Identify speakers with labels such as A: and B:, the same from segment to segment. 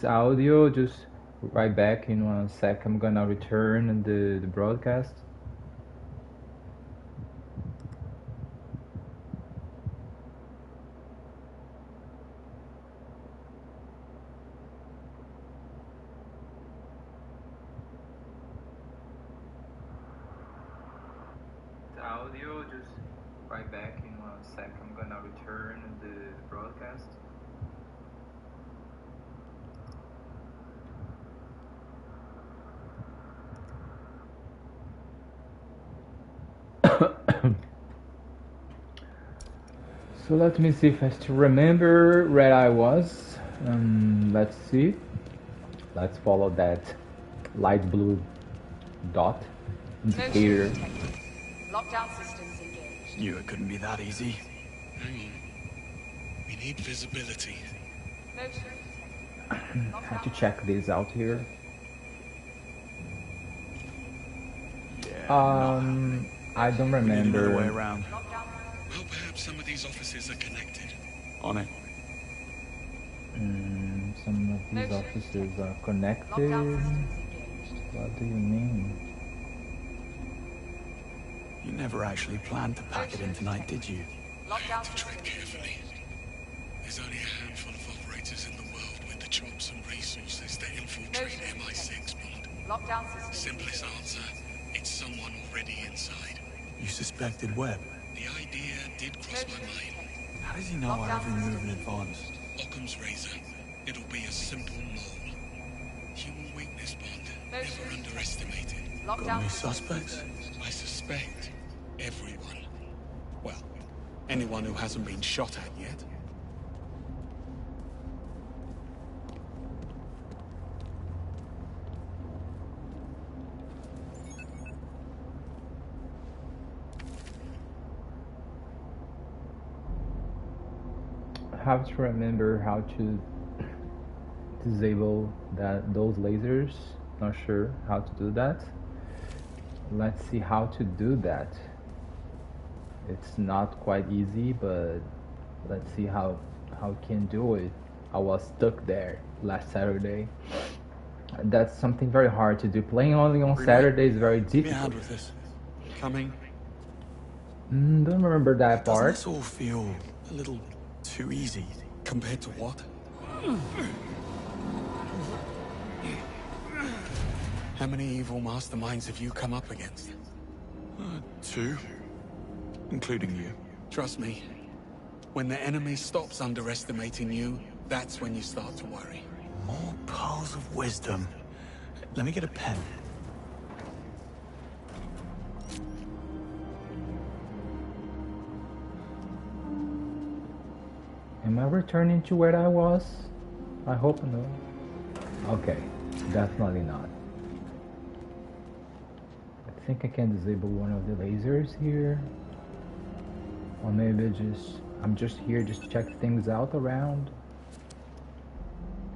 A: Audio, just right back in 1 sec. I'm gonna return the broadcast. Audio, just right back in 1 sec. I'm gonna return the broadcast. So let me see if I still remember where I was. Let's see. Let's follow that light blue dot indicator.
B: Lockdown systems engaged.
C: Knew it couldn't be that easy.
D: Hang on. We need visibility.
B: Motion detected.
A: Have to check this out here.
C: Yeah,
A: I don't
C: we need another way
A: remember.
C: around.
D: Well, perhaps some of these offices are connected.
C: On it.
A: Some of these offices are connected. What do you mean?
C: You never actually planned to pack it in tonight, did you?
D: I had to tread carefully. There's only a handful of operators in the world with the chops and resources to infiltrate MI6, Bond.
B: Lockdown systems.
D: Simplest answer, it's someone already inside.
C: You suspected Webb.
D: The idea did cross my mind.
C: How does he know our every move in advance?
D: Occam's razor. It'll be a simple mole. Human weakness, Bond. Never underestimated.
C: Got any suspects?
D: I suspect everyone. Well, anyone who hasn't been shot at yet.
A: Have to remember how to disable those lasers. Not sure how to do that. Let's see how to do that. It's not quite easy, but let's see how we can do it. I was stuck there last Saturday. That's something very hard to do. Playing only on Saturday is very
C: Give me a hand
A: difficult.
C: with this. Coming.
A: Don't remember that
C: Doesn't
A: part.
C: this all feel a little too easy?
D: Compared to what? How many evil masterminds have you come up against?
C: 2. Including you.
D: Trust me, when the enemy stops underestimating you, that's when you start to worry.
C: More pearls of wisdom. Let me get a pen.
A: Am I returning to where I was? I hope no. Okay, definitely not. I think I can disable one of the lasers here. Or maybe I'm just here just to check things out around.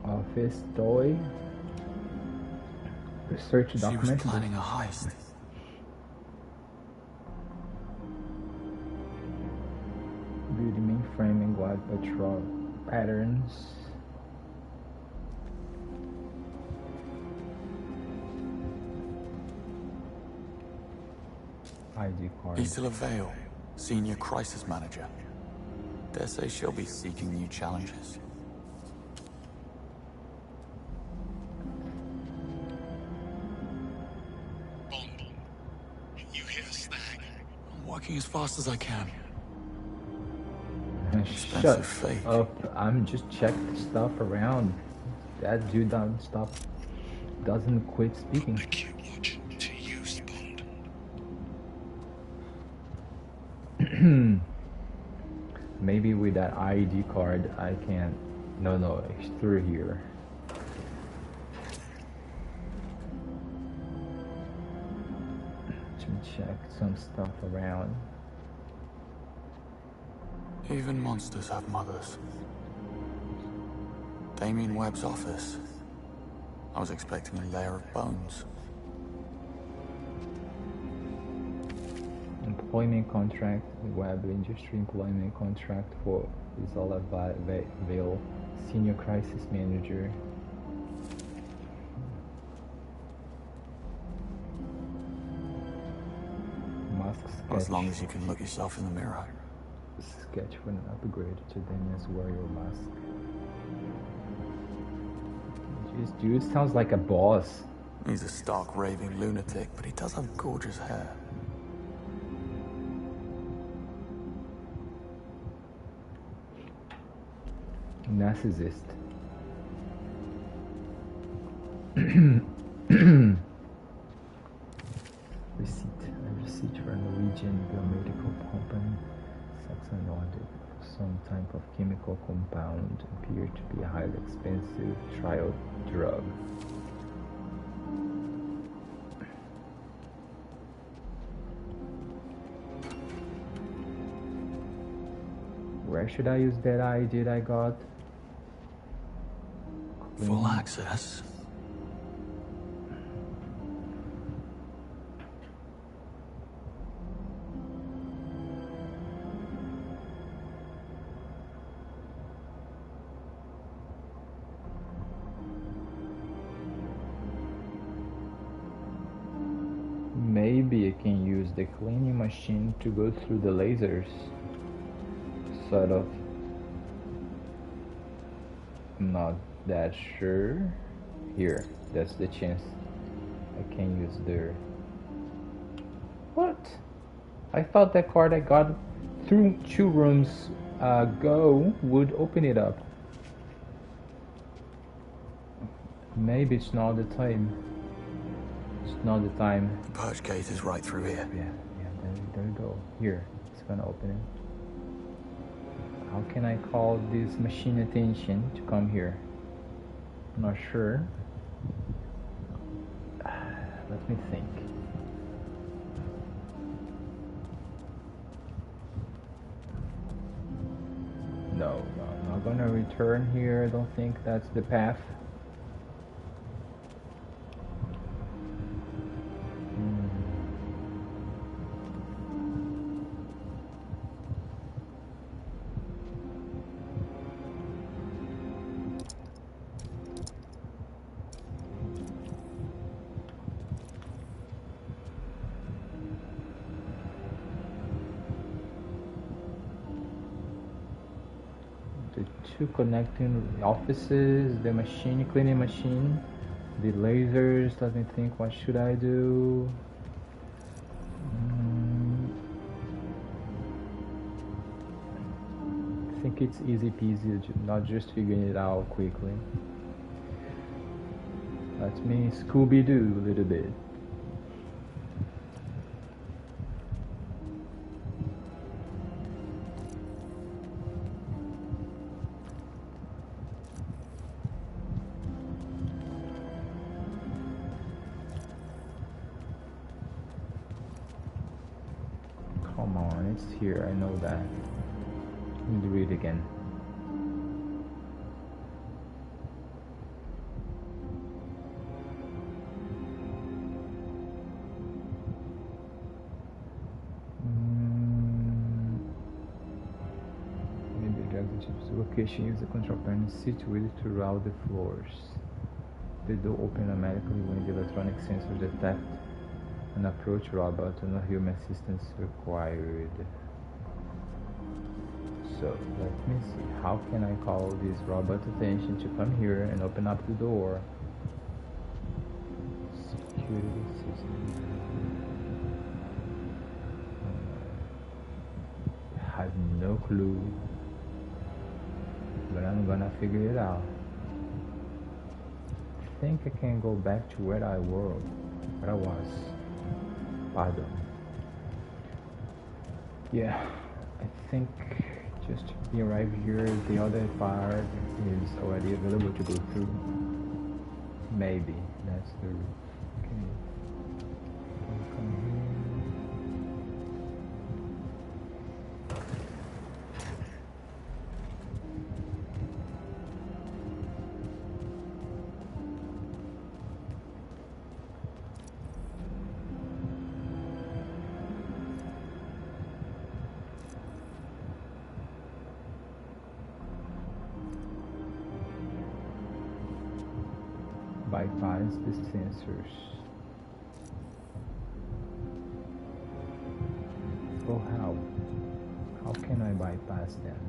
A: Office toy. Research
C: She was
A: document.
C: planning a heist.
A: Beauty mainframe and glide patrol patterns. ID card.
C: Isla Vale, Senior Crisis Manager. Dare say she'll be seeking new challenges.
D: Bond, you hit a snag.
C: I'm working as fast as I can.
A: Shut
C: Expensive fake.
A: up. I'm just checking stuff around. That dude doesn't quit speaking.
D: The Q watch to use, Bond.
A: Maybe with that ID card I can... No, it's through here. Let me check some stuff around.
C: Even monsters have mothers. Damien Webb's office. I was expecting a layer of bones.
A: Employment contract, web industry employment contract for Isla Vale, Senior Crisis Manager.
C: For as long as you can look yourself in the mirror.
A: Sketch for an upgrade to Daniel's warrior mask. Jeez, dude sounds like a boss.
C: He's a stark raving lunatic, but he does have gorgeous hair.
A: Narcissist. Receipt for a Norwegian biomedical company, Saxon Nordic, for some type of chemical compound appeared to be a highly expensive trial drug. Where should I use that ID I got?
C: Full access.
A: Maybe I can use the cleaning machine to go through the lasers. Sort of. I'm not that sure. Here, that's the chance I can use there. What? I thought that card I got through 2 rooms ago would open it up. Maybe it's not the time. It's not the time.
C: The purge gate is right through here.
A: Yeah, there we go. Here, it's gonna open it. How can I call this machine attention to come here? I'm not sure. Let me think. No, I'm not gonna return here. I don't think that's the path. The 2 connecting offices, the machine, cleaning machine, the lasers. Let me think, what should I do? I think it's easy peasy, not just figuring it out quickly. Let me Scooby-Doo a little bit. Come on, it's here, I know that. Let me do it again. Maybe drag the location, use the control panel situated throughout the floors. The door open automatically when the electronic sensors detect an approach robot and no human assistance required. So let me see, how can I call this robot attention to come here and open up the door? Security system. I have no clue, but I'm gonna figure it out. I think I can go back to where I was. Pardon. Yeah, I think just be right here. The other part is already available to go through. Maybe that's the route. Okay. Come here. Bypass the sensors. So how? How can I bypass them?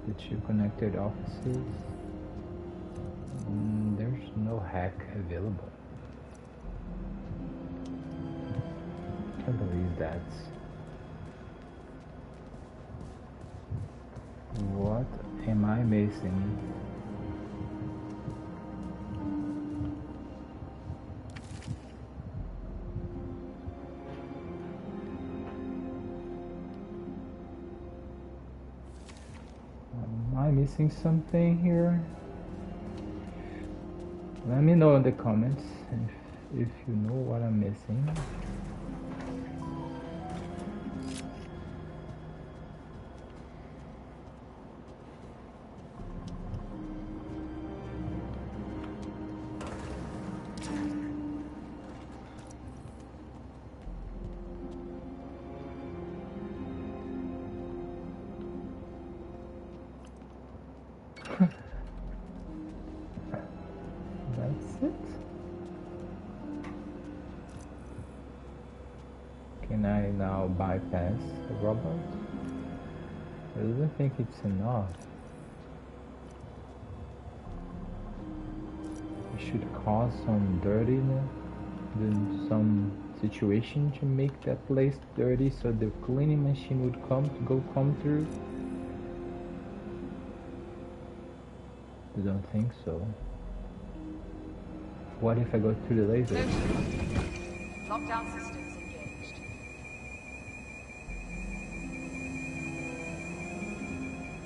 A: The two connected offices? There's no hack available. Can't believe that. What am I missing? Am I missing something here? Let me know in the comments if you know what I'm missing. That's it. Can I now bypass the robot? I don't think it's enough. We should cause some dirtiness, some situation to make that place dirty so the cleaning machine would come through. I don't think so. What if I go through the laser?
B: Lockdown systems engaged.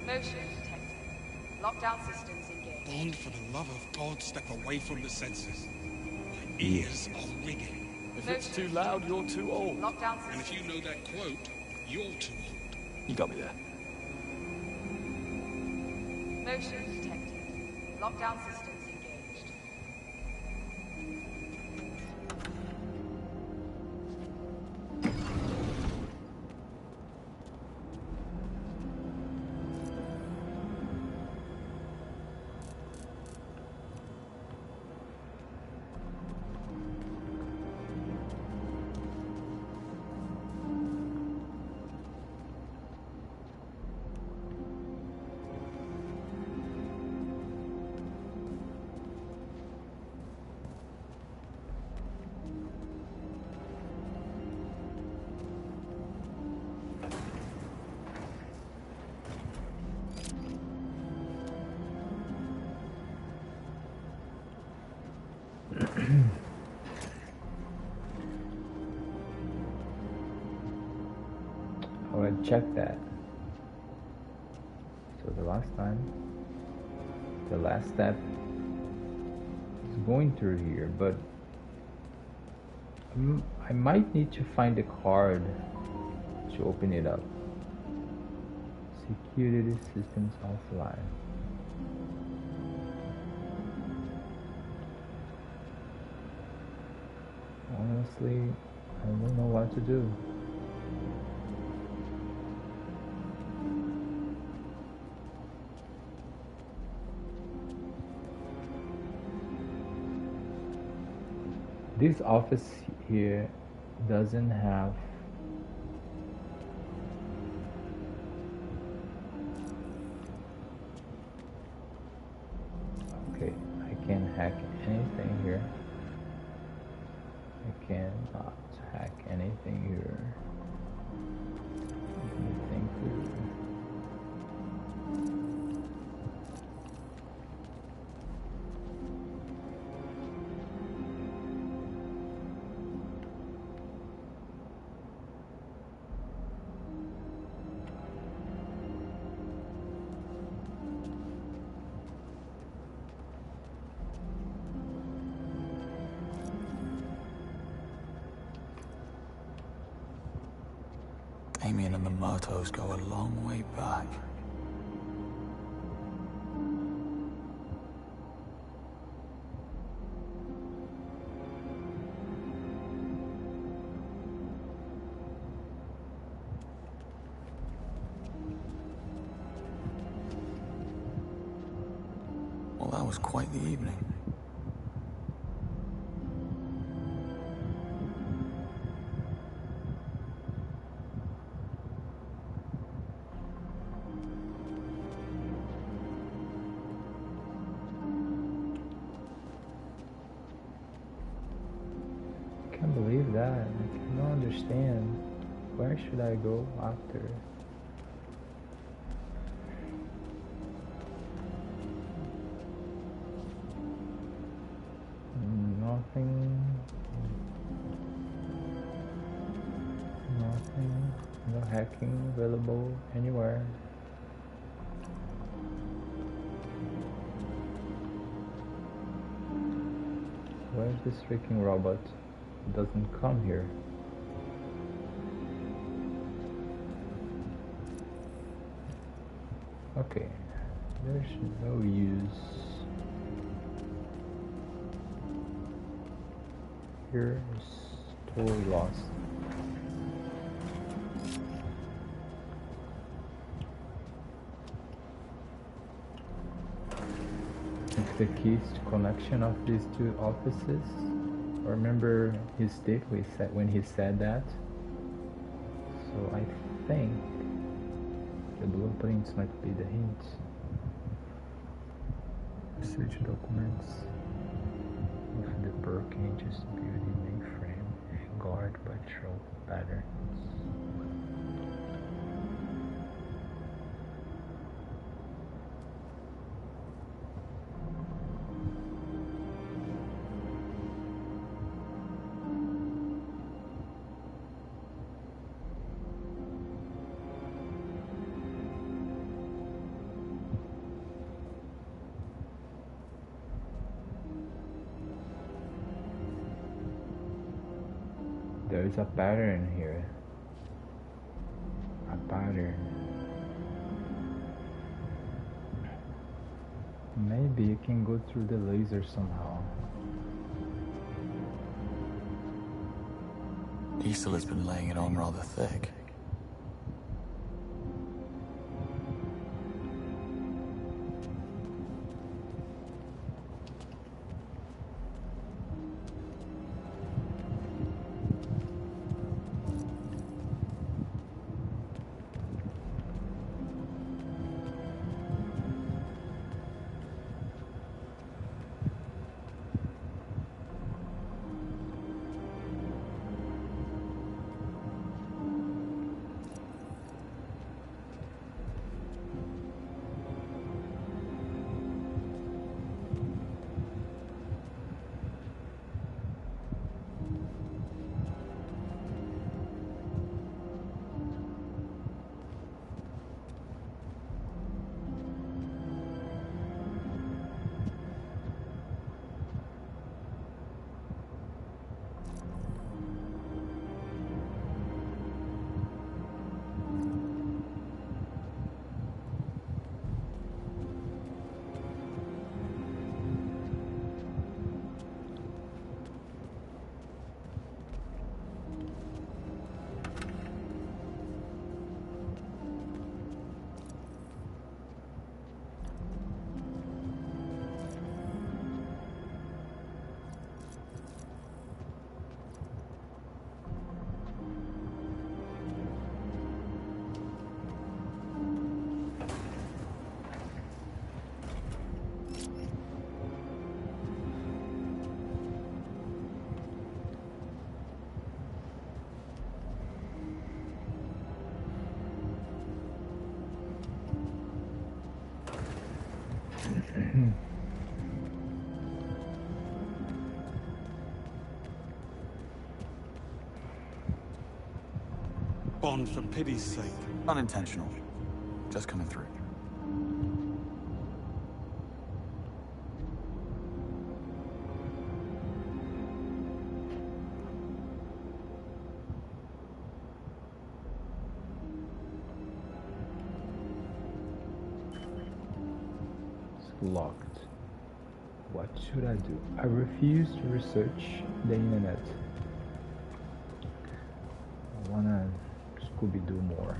B: Motion detected. Lockdown systems engaged.
D: Bond, for the love of God, step away from the sensors. My ears are ringing.
C: If it's too loud, you're too old.
B: Lockdown
D: And
B: systems.
D: if you know that quote, you're too old.
C: You got me there.
B: Motion detected. Lockdown systems engaged.
A: Alright, check that. So the last step is going through here, but I might need to find a card to open it up. Security systems offline. Honestly, I don't know what to do. This office here doesn't have okay, I can't hack anything here. I cannot hack anything here. Anything through.
C: Damien and the Murtos go a long way back. Well, that was quite the evening.
A: I don't understand. Where should I go after? Nothing. Nothing. No hacking available anywhere. Where's this freaking robot? It doesn't come here. Okay, there's no use. Here is totally lost. It's the keys to connection of these two offices. Remember his state when he said that. So I think the blueprints might be the hint. Research documents of the Burkage's beauty mainframe, guard patrol patterns. There is a pattern here. A pattern. Maybe you can go through the laser somehow.
C: Diesel has been laying it on rather thick.
E: Bond, for pity's sake.
C: Unintentional. Just coming through.
A: It's locked. What should I do? I refuse to research the internet. I wanna Scooby-Doo more.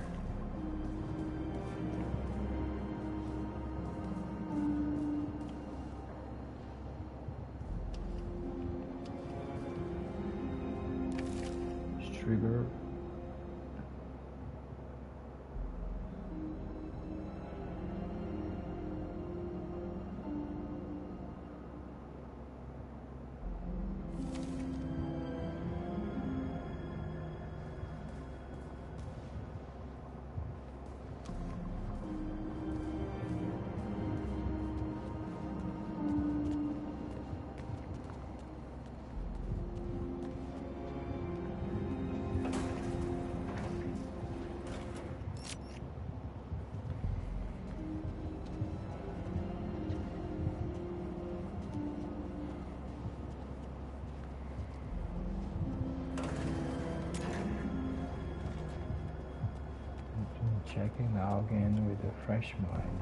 A: Trigger. Checking now again with a fresh mind.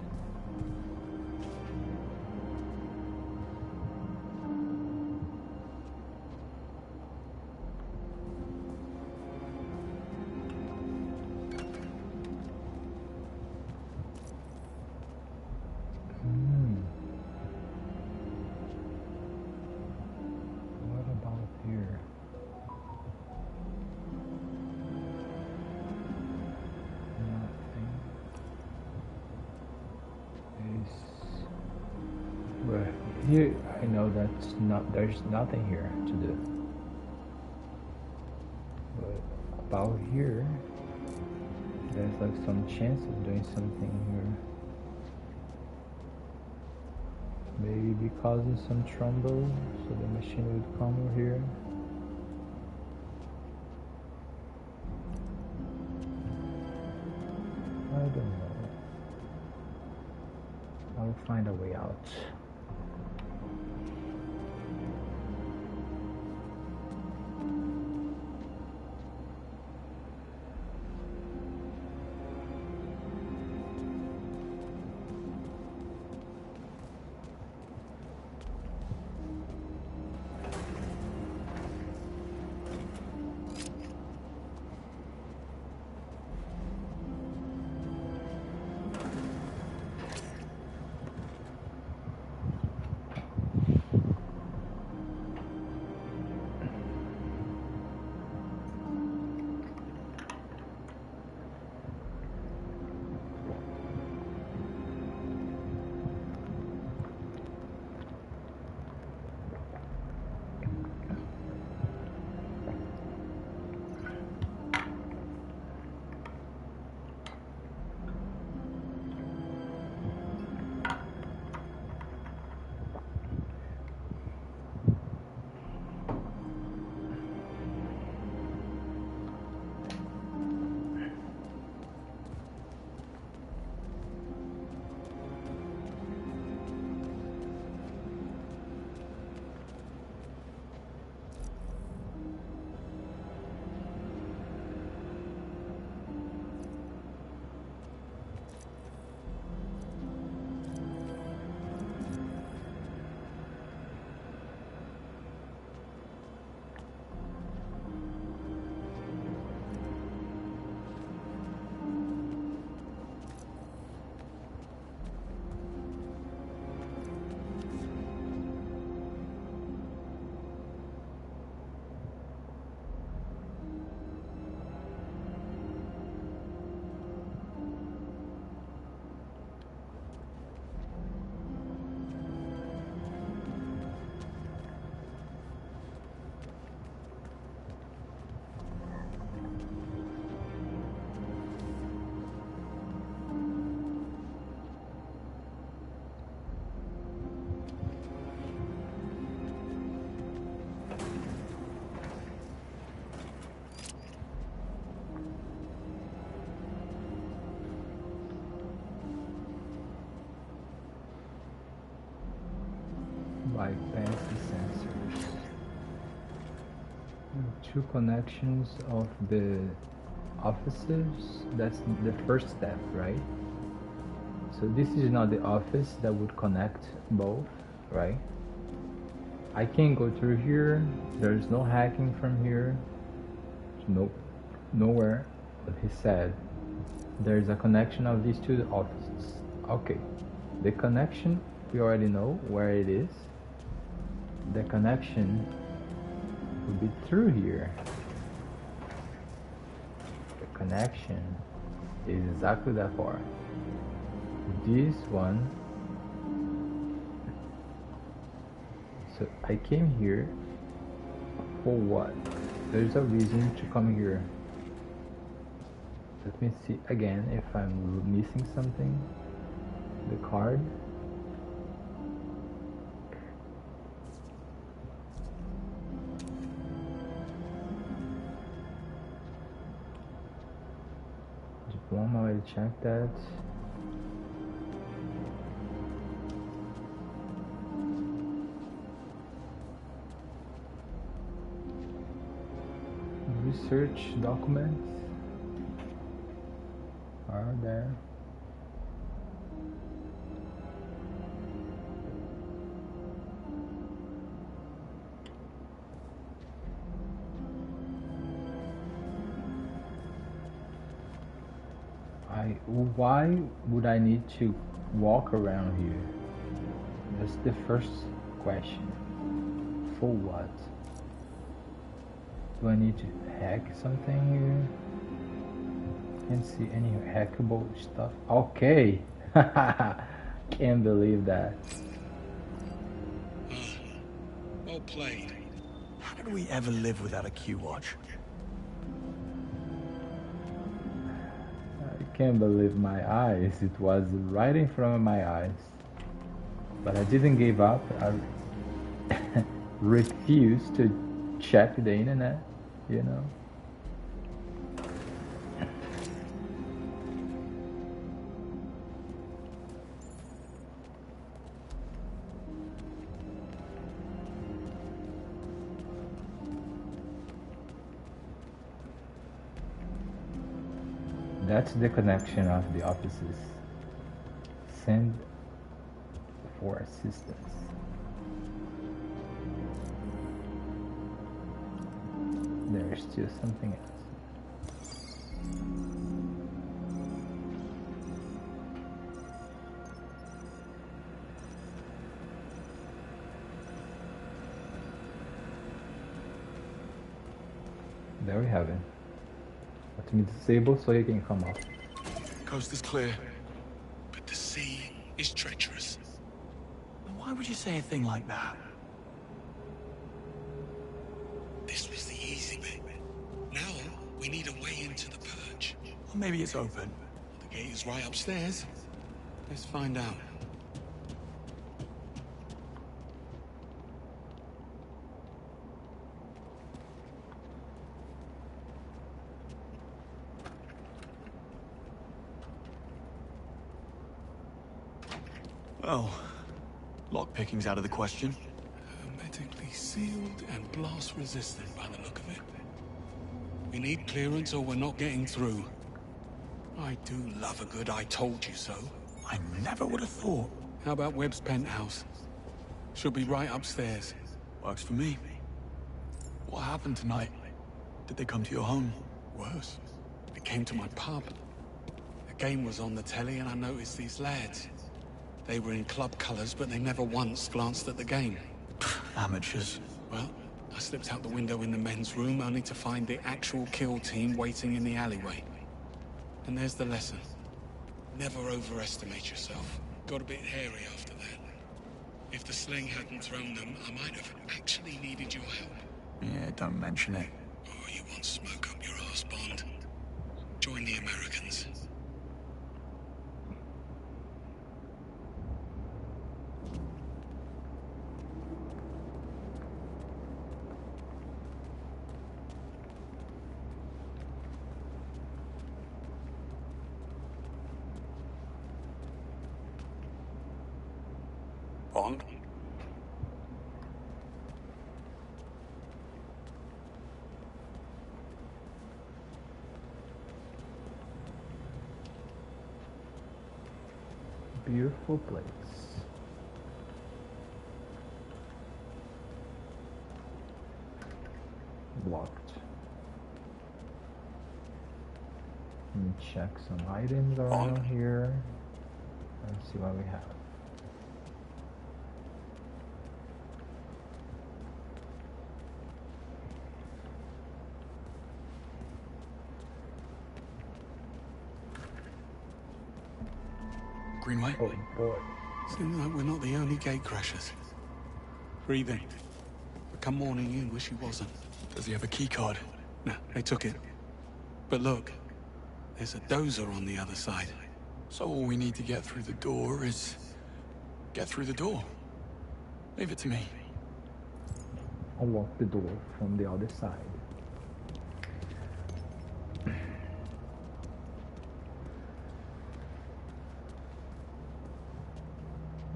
A: What about here? Nothing. Well, here I know there's nothing here to do. But about here, there's like some chance of doing something here. Maybe causing some trouble, so the machine would come over here. I don't know. I'll find a way out. Bypass the sensors. Two connections of the offices. That's the first step, right? So this is not the office that would connect both, right? I can go through here. There's no hacking from here. Nope, nowhere. But he said there's a connection of these two offices. Okay, the connection we already know where it is. The connection would be through here. The connection is exactly that far. This one. So I came here for what? There's a reason to come here. Let me see again if I'm missing something. The card. Diploma, I checked that. Research documents. Alright. around there. Why would I need to walk around here? That's the first question. For what? Do I need to hack something here? Can't see any hackable stuff. Okay. Can't believe that.
D: Well played.
C: How did we ever live without a Q watch?
A: I can't believe my eyes. It was right in front of my eyes. But I didn't give up. I refused to check the internet, you know. That's the connection of the offices. Send for assistance. There's still something else. There we have it. Let me disable so you can come up.
C: Coast is clear.
D: But the sea is treacherous.
C: Why would you say a thing like that?
D: This was the easy bit. Now we need a way into the purge.
C: Or maybe it's open.
D: The gate is right upstairs. Let's find out.
C: Well, lockpicking's out of the question.
D: Hermetically sealed and blast resistant by the look of it. We need clearance or we're not getting through. I do love a good I told you so.
C: I never would have thought.
D: How about Webb's penthouse? Should be right upstairs.
C: Works for me. What happened tonight? Did they come to your home?
D: Worse. They came to my pub. A game was on the telly and I noticed these lads. They were in club colours, but they never once glanced at the game.
C: Amateurs.
D: Well, I slipped out the window in the men's room only to find the actual kill team waiting in the alleyway. And there's the lesson. Never overestimate yourself. Got a bit hairy after that. If the sling hadn't thrown them, I might have actually needed your help.
C: Yeah, don't mention it.
D: Oh, you want smoke up your arse, Bond? Join the Americans. Bond?
A: Beautiful place. Blocked. Let me check some items around here. Let's see what we have.
C: Greenway?
A: Oh boy.
D: Seems like we're not the only gate crashers. Breathing. But come morning in, wish he wasn't.
C: Does he have a key card?
D: No, they took it. But look, there's a dozer on the other side.
C: So all we need to get through the door is... get through the door. Leave it to me.
A: Unlock the door from the other side.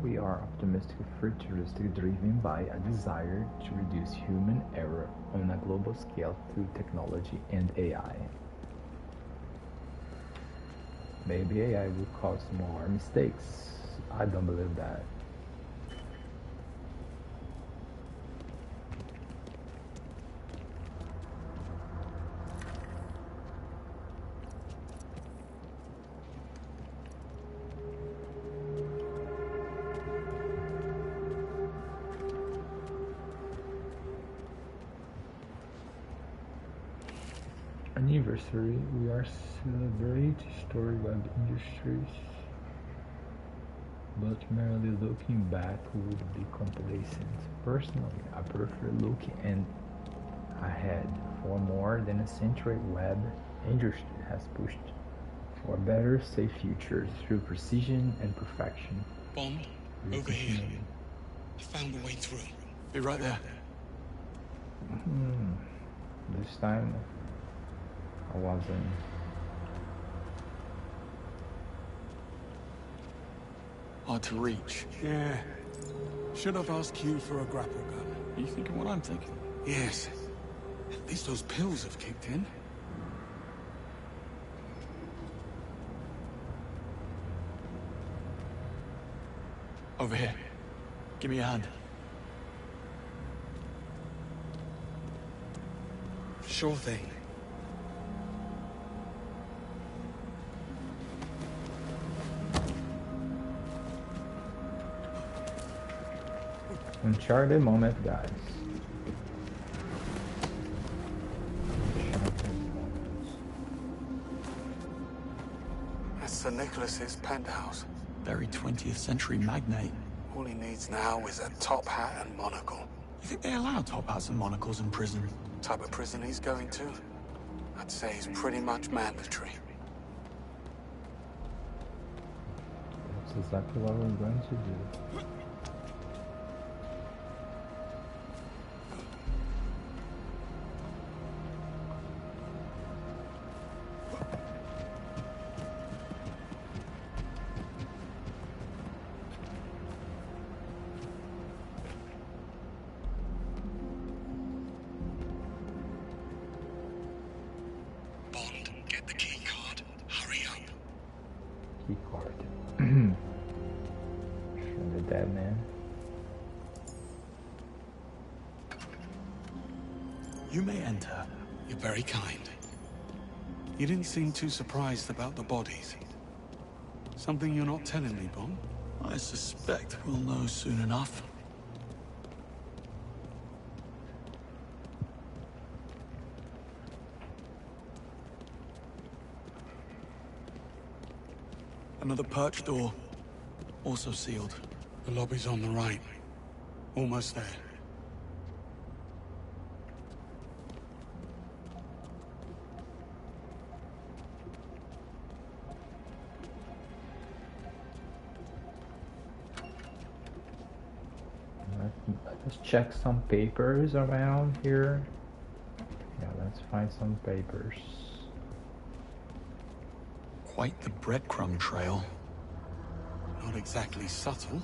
A: We are optimistic, futuristic, driven by a desire to reduce human error on a global scale through technology and AI. Maybe AI will cause more mistakes. I don't believe that. Anniversary, we are celebrate story web industries, but merely looking back would be complacent. Personally, I prefer looking ahead. For more than a century, web industry has pushed for better, safe futures through precision and perfection.
D: Bond,
A: We are
D: over here.
A: continuing.
D: I found a way through.
C: Be right there.
A: This time, I wasn't.
C: Hard to reach.
D: Yeah. Should have asked you for a grapple gun.
C: Are you thinking what I'm thinking?
D: Yes. At least those pills have kicked in.
C: Over here. Give me a hand.
D: Sure thing.
A: Uncharted moment, guys. Uncharted moment.
D: That's Sir Nicholas's penthouse.
C: Very 20th century magnate.
D: All he needs now is a top hat and monocle.
C: You think they allow top hats and monocles in prison?
D: Type of prison he's going to? I'd say he's pretty much mandatory.
A: That's exactly what we're going to do.
D: Bond, get the key card. Hurry up.
A: Key card. From the dead man.
C: You may enter.
D: You're very kind. You didn't seem too surprised about the bodies. Something you're not telling me, Bond?
C: I suspect we'll know soon enough. Another perch door. Also sealed.
D: The lobby's on the right. Almost there.
A: Let's check some papers around here. Yeah, let's find some papers.
C: Quite the breadcrumb trail.
D: Not exactly subtle.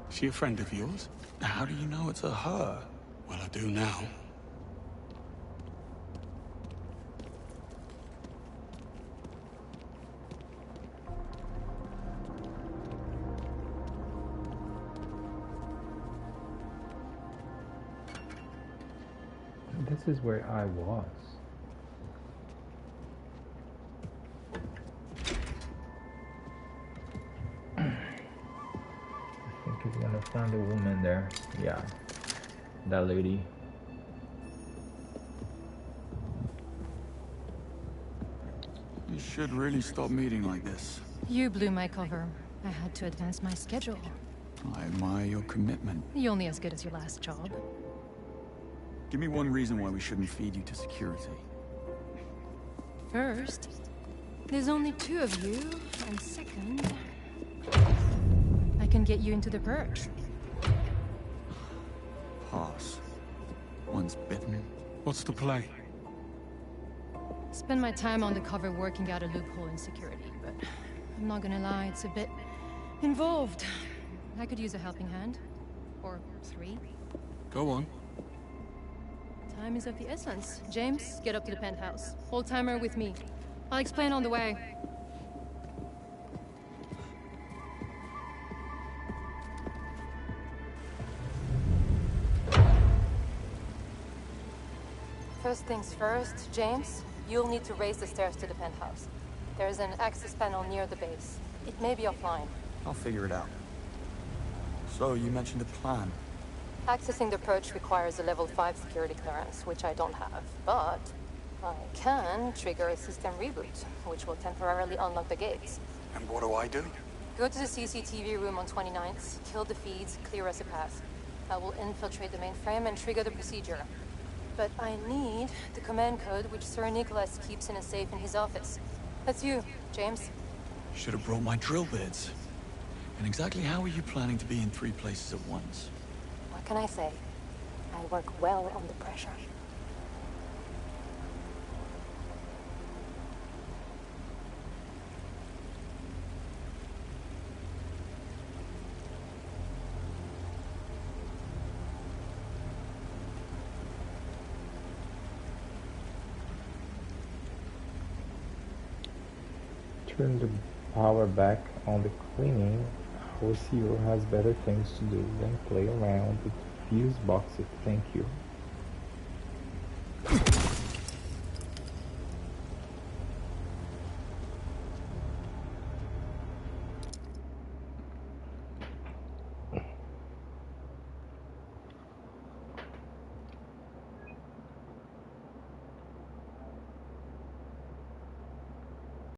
D: She a friend of yours?
C: How do you know it's a her?
D: Well, I do now.
A: This is where I was. I think he's gonna find a woman there. Yeah, that lady.
C: You should really stop meeting like this.
E: You blew my cover. I had to advance my schedule.
C: I admire your commitment.
E: You're only as good as your last job.
C: Give me one reason why we shouldn't feed you to security.
E: First, there's only 2 of you, and second, I can get you into the perch.
C: Pass. Once bitten.
D: What's the play?
E: Spend my time on the cover working out a loophole in security, but I'm not gonna lie, it's a bit involved. I could use a helping hand. Or 3.
D: Go on.
E: Time is of the essence. James, get up to the penthouse. Hold timer with me. I'll explain on the way. First things first, James, you'll need to raise the stairs to the penthouse. There's an access panel near the base. It may be offline.
C: I'll figure it out. So, you mentioned a plan.
E: Accessing the perch requires a level 5 security clearance, which I don't have. But I can trigger a system reboot, which will temporarily unlock the gates.
C: And what do I do?
E: Go to the CCTV room on 29th, kill the feeds, clear us a path. I will infiltrate the mainframe and trigger the procedure. But I need the command code which Sir Nicholas keeps in a safe in his office. That's you, James.
C: Should have brought my drill bits. And exactly how are you planning to be in 3 places at once?
E: What can I say? I work well under pressure.
A: Turn the power back on the cleaning. Our CEO has better things to do than play around with fuse boxes. Thank you.